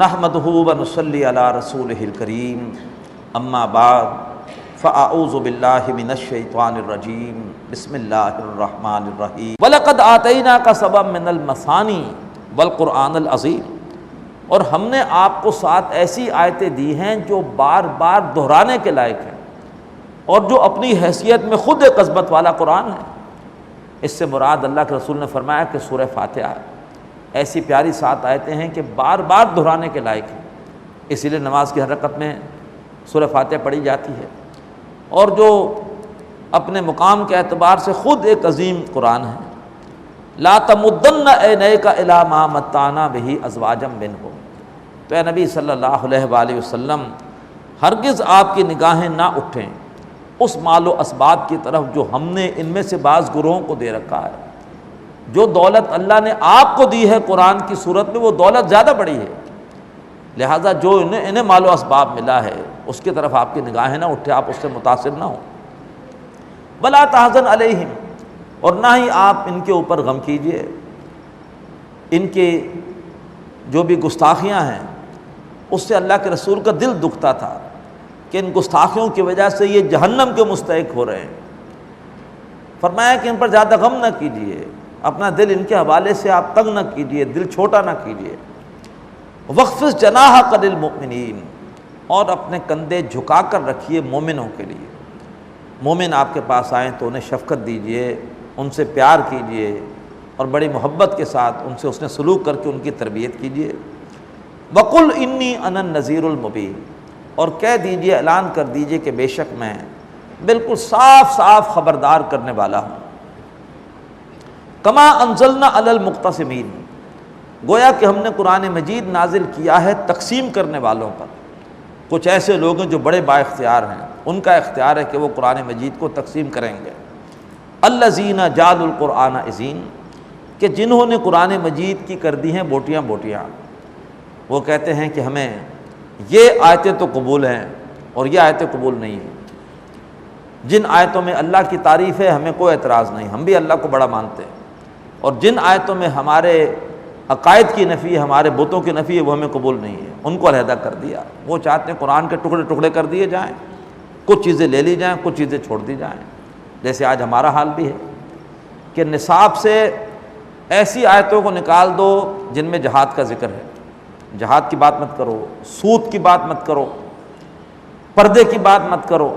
نحمدہ ونصلی علی رسولہ الکریم اما بعد فاعوذ باللہ من الشیطان الرجیم بسم اللہ الرحمن الرحیم وَلَقَدْ آتَيْنَاكَ سَبْعًا مِّنَ الْمَثَانِي وَالْقُرْآنِ الْعَظِيمِ، اور ہم نے آپ کو 7 ایسی آیتیں دی ہیں جو بار بار دہرانے کے لائق ہیں اور جو اپنی حیثیت میں خود ایک عظمت والا قرآن ہے۔ اس سے مراد اللہ کے رسول نے فرمایا کہ سورہ فاتحہ ہے۔ ایسی پیاری 7 آیتیں ہیں کہ بار بار دہرانے کے لائق ہیں، اسی لیے نماز کی ہر رکعت میں سورہ فاتحہ پڑھی جاتی ہے، اور جو اپنے مقام کے اعتبار سے خود ایک عظیم قرآن ہے۔ لا تمدن عینیک الی ما متعنا بہ ازواجا منہم، تو اے نبی صلی اللہ علیہ وآلہ وسلم ہرگز آپ کی نگاہیں نہ اٹھیں اس مال و اسباب کی طرف جو ہم نے ان میں سے بعض گروہوں کو دے رکھا ہے۔ جو دولت اللہ نے آپ کو دی ہے قرآن کی صورت میں، وہ دولت زیادہ بڑی ہے، لہٰذا جو انہیں مال و اسباب ملا ہے اس کی طرف آپ کی نگاہیں نہ اٹھے، آپ اس سے متاثر نہ ہوں۔ وَلَا تَحْزَنْ عَلَيْهِمْ، اور نہ ہی آپ ان کے اوپر غم کیجئے، ان کی جو بھی گستاخیاں ہیں اس سے اللہ کے رسول کا دل دکھتا تھا کہ ان گستاخیوں کی وجہ سے یہ جہنم کے مستحق ہو رہے ہیں۔ فرمایا کہ ان پر زیادہ غم نہ کیجئے، اپنا دل ان کے حوالے سے آپ تنگ نہ کیجئے، دل چھوٹا نہ کیجئے۔ وَخْفِضْ جَنَاحَكَ لِلْمُؤْمِنِينَ، اور اپنے کندھے جھکا کر رکھیے مومنوں کے لیے۔ مومن آپ کے پاس آئیں تو انہیں شفقت دیجئے، ان سے پیار کیجئے اور بڑی محبت کے ساتھ ان سے حسن سلوک کر کے ان کی تربیت کیجئے۔ وَقُلْ إِنِّي أَنَا النَّذِيرُ الْمُبِينُ، اور کہہ دیجئے، اعلان کر دیجئے کہ بے شک میں بالکل صاف صاف خبردار کرنے والا ہوں۔ کما انزلنا علی المقتسمین، گویا کہ ہم نے قرآن مجید نازل کیا ہے تقسیم کرنے والوں پر۔ کچھ ایسے لوگ ہیں جو بڑے با اختیار ہیں، ان کا اختیار ہے کہ وہ قرآن مجید کو تقسیم کریں گے۔ الذین جعلوا القرآن عضین، کہ جنہوں نے قرآن مجید کی کر دی ہیں بوٹیاں بوٹیاں۔ وہ کہتے ہیں کہ ہمیں یہ آیتیں تو قبول ہیں اور یہ آیتیں قبول نہیں ہیں، جن آیتوں میں اللہ کی تعریف ہے ہمیں کوئی اعتراض نہیں، ہم بھی اللہ کو بڑا مانتے ہیں، اور جن آیتوں میں ہمارے عقائد کی نفی ہے، ہمارے بتوں کی نفی ہے، وہ ہمیں قبول نہیں ہے، ان کو علیحدہ کر دیا۔ وہ چاہتے ہیں قرآن کے ٹکڑے ٹکڑے کر دیے جائیں، کچھ چیزیں لے لی جائیں، کچھ چیزیں چھوڑ دی جائیں، جیسے آج ہمارا حال بھی ہے کہ نصاب سے ایسی آیتوں کو نکال دو جن میں جہاد کا ذکر ہے، جہاد کی بات مت کرو، سود کی بات مت کرو، پردے کی بات مت کرو،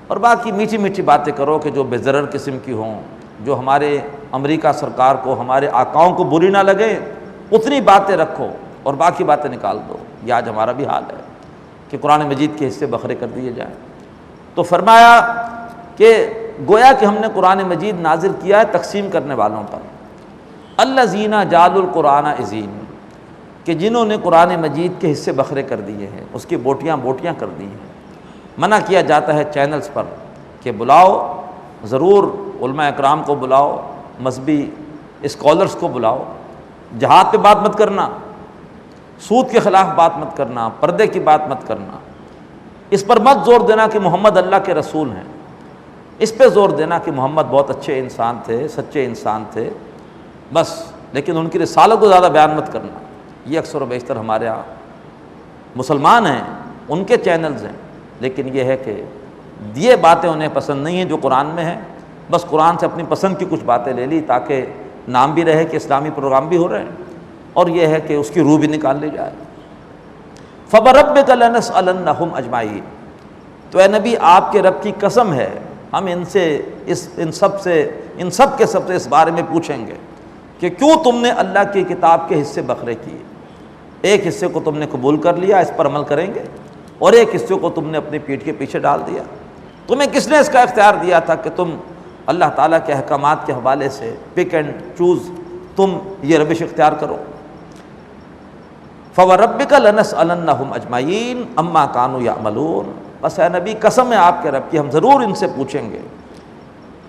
اور باقی میٹھی میٹھی باتیں کرو کہ جو بے ضرر قسم کی ہوں، جو ہمارے امریکہ سرکار کو، ہمارے آقاؤں کو بری نہ لگے، اتنی باتیں رکھو اور باقی باتیں نکال دو۔ یہ آج ہمارا بھی حال ہے کہ قرآن مجید کے حصے بکھرے کر دیے جائیں۔ تو فرمایا کہ گویا کہ ہم نے قرآن مجید نازل کیا ہے تقسیم کرنے والوں پر۔ الذین جعلوا القرآن عضین، کہ جنہوں نے قرآن مجید کے حصے بکھرے کر دیے ہیں، اس کی بوٹیاں بوٹیاں کر دی ہیں۔ منع کیا جاتا ہے چینلز پر کہ بلاؤ، ضرور علماء اکرام کو بلاؤ، مذہبی اسکالرز کو بلاؤ، جہاد پہ بات مت کرنا، سود کے خلاف بات مت کرنا، پردے کی بات مت کرنا، اس پر مت زور دینا کہ محمد اللہ کے رسول ہیں، اس پہ زور دینا کہ محمد بہت اچھے انسان تھے، سچے انسان تھے، بس، لیکن ان کی رسالت کو زیادہ بیان مت کرنا۔ یہ اکثر و بیشتر ہمارے ہاں مسلمان ہیں، ان کے چینلز ہیں، لیکن یہ ہے کہ یہ باتیں انہیں پسند نہیں ہیں جو قرآن میں ہیں، بس قرآن سے اپنی پسند کی کچھ باتیں لے لی تاکہ نام بھی رہے کہ اسلامی پروگرام بھی ہو رہے ہیں، اور یہ ہے کہ اس کی روح بھی نکال لی جائے۔ فَبَرَبِّكَ لَنَسْأَلَنَّهُمْ أَجْمَعِينَ، تو اے نبی آپ کے رب کی قسم ہے ہم ان سب کے سب سے اس بارے میں پوچھیں گے کہ کیوں تم نے اللہ کی کتاب کے حصے بکھرے کیے۔ ایک حصے کو تم نے قبول کر لیا، اس پر عمل کریں گے، اور ایک حصے کو تم نے اپنی پیٹھ کے پیچھے ڈال دیا۔ تمہیں کس نے اس کا اختیار دیا تھا کہ تم اللہ تعالیٰ کے احکامات کے حوالے سے پک اینڈ چوز تم یہ روش اختیار کرو۔ فَوَرَبِّكَ لَنَسْأَلَنَّهُمْ أَجْمَعِينَ عَمَّا كَانُوا يَعْمَلُونَ، بس اے نبی قسم ہے آپ کے رب کی، ہم ضرور ان سے پوچھیں گے،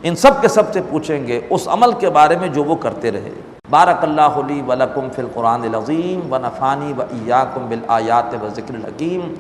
ان سب کے سب سے پوچھیں گے اس عمل کے بارے میں جو وہ کرتے رہے۔ بارک اللہ لی ولکم فی القرآن العظیم ونفعنی وإیاکم بالآیات والذکر الحکیم۔